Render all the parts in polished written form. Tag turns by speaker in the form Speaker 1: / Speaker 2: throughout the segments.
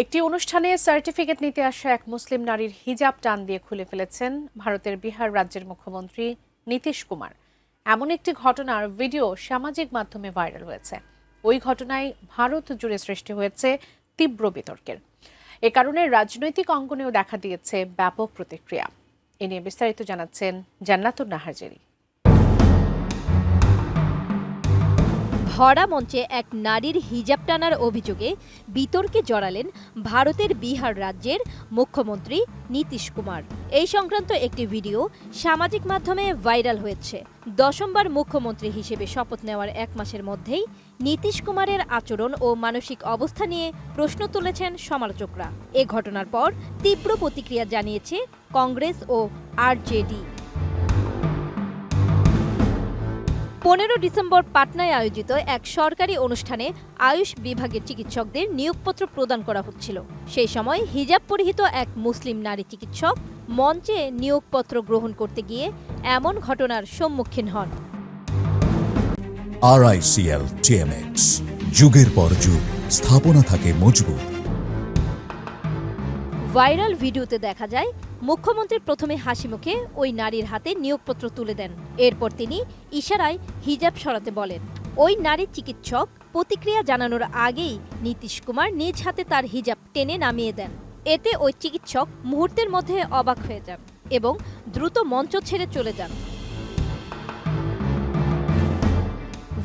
Speaker 1: একটি অনুষ্ঠানে সার্টিফিকেট নিতে আসা এক মুসলিম নারীর হিজাব টান দিয়ে খুলে ফেলেছেন ভারতের বিহার রাজ্যের মুখ্যমন্ত্রী নীতিশ কুমার। এমন একটি ঘটনার ভিডিও সামাজিক মাধ্যমে ভাইরাল হয়েছে। ওই ঘটনায় ভারত জুড়ে সৃষ্টি হয়েছে তীব্র বিতর্কের। এ কারণে রাজনৈতিক অঙ্গনেও দেখা দিয়েছে ব্যাপক প্রতিক্রিয়া। এ নিয়ে বিস্তারিত জানাচ্ছেন জান্নাতুন নাহার জেরি।
Speaker 2: ভরা মঞ্চে এক নারীর হিজাব টানার অভিযোগে বিতর্কে জড়ালেন ভারতের বিহার রাজ্যের মুখ্যমন্ত্রী নীতিশ কুমার। এই সংক্রান্ত একটি ভিডিও সামাজিক মাধ্যমে ভাইরাল হয়েছে। দশমবার মুখ্যমন্ত্রী হিসেবে শপথ নেওয়ার এক মাসের মধ্যেই নীতিশ কুমারের আচরণ ও মানসিক অবস্থা নিয়ে প্রশ্ন তুলেছেন সমালোচকরা। এ ঘটনার পর তীব্র প্রতিক্রিয়া জানিয়েছে কংগ্রেস ও আরজেডি। 15 ডিসেম্বর পাটনায় আয়োজিত এক সরকারি অনুষ্ঠানে আয়ুষ বিভাগের চিকিৎসকদের নিয়োগপত্র প্রদান করা হচ্ছিল। সেই সময় হিজাব পরিহিত এক মুসলিম নারী চিকিৎসক মঞ্চে নিয়োগপত্র গ্রহণ করতে গিয়ে এমন ঘটনার সম্মুখীন হন।
Speaker 3: RICL TMX, যুগের পর যুগ স্থাপনা থাকে মজবুত।
Speaker 2: ভাইরাল ভিডিওতে দেখা যায় মুখ্যমন্ত্রী প্রথমে হাসিমুখে ওই নারীর হাতে নিয়োগপত্র তুলে দেন। এরপর তিনি ইশারায় হিজাব সরাতে বলেন। ওই নারী চিকিৎসক প্রতিক্রিয়া জানানোর আগেই নীতিশ কুমার নিজ হাতে তার হিজাব টেনে নামিয়ে দেন। এতে ওই চিকিৎসক মুহূর্তের মধ্যে অবাক হয়ে যান এবং দ্রুত মঞ্চ ছেড়ে চলে যান।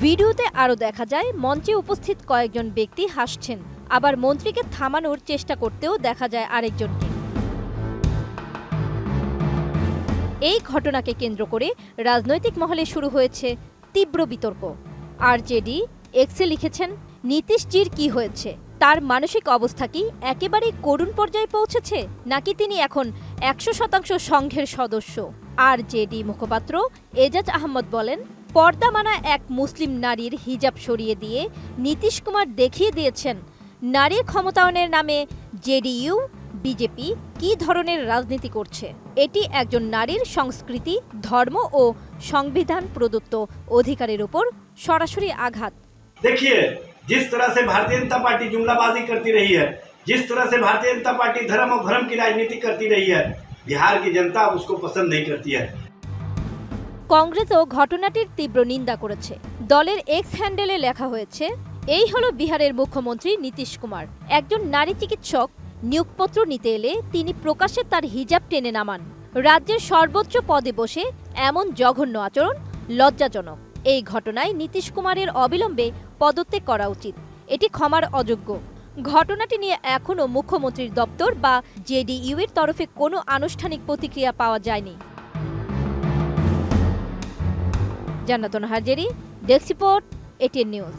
Speaker 2: ভিডিওতে আরও দেখা যায় মঞ্চে উপস্থিত কয়েকজন ব্যক্তি হাসছেন, আবার মন্ত্রীকে থামানোর চেষ্টা করতেও দেখা যায় আরেকজনকে। এই ঘটনাকে কেন্দ্র করে রাজনৈতিক মহলে শুরু হয়েছে তীব্র বিতর্ক। আরজেডি এক্সে লিখেছেন, নীতিশজির কি হয়েছে? তার মানসিক অবস্থা কি একেবারেই করুণ পর্যায়ে পৌঁছেছে, নাকি তিনি এখন 100% সংঘের সদস্য? আরজেডি মুখপাত্র এজাজ আহমদ বলেন, পর্দা মানা এক মুসলিম নারীর হিজাব সরিয়ে দিয়ে নীতিশ কুমার দেখিয়ে দিয়েছেন নারী ক্ষমতায়নের নামে জেডিইউ বিজেপি কি ধরনের রাজনীতি করছে। এটি একজন নারীর সংস্কৃতি, ধর্ম ও সংবিধান প্রদত্ত অধিকারের উপর সরাসরি আঘাত।
Speaker 4: देखिए, जिस तरह से भारतीय जनता पार्टी जुमलाबाजी करती रही है, जिस तरह से भारतीय जनता पार्टी धर्म और भ्रम की राजनीति करती रही है, बिहार की जनता उसको पसंद नहीं करती है।
Speaker 2: কংগ্রেসও ঘটনাটির তীব্র নিন্দা করেছে। দলের এক্স হ্যান্ডেলে লেখা হয়েছে, এই হলো বিহারের মুখ্যমন্ত্রী নীতিশ কুমার। একজন নারী চিকিৎসক নিয়োগপত্র নিতে এলে তিনি প্রকাশ্যে তার হিজাব টেনে নামান। রাজ্যের সর্বোচ্চ পদে বসে এমন জঘন্য আচরণ লজ্জাজনক। এই ঘটনায় নীতিশ কুমারের অবিলম্বে পদত্যাগ করা উচিত। এটি ক্ষমার অযোগ্য। ঘটনাটি নিয়ে এখনও মুখ্যমন্ত্রীর দপ্তর বা জেডিইউ এর তরফে কোনো আনুষ্ঠানিক প্রতিক্রিয়া পাওয়া যায়নি। জান্নাতুন Nahar Jerry, desk report, ATN news.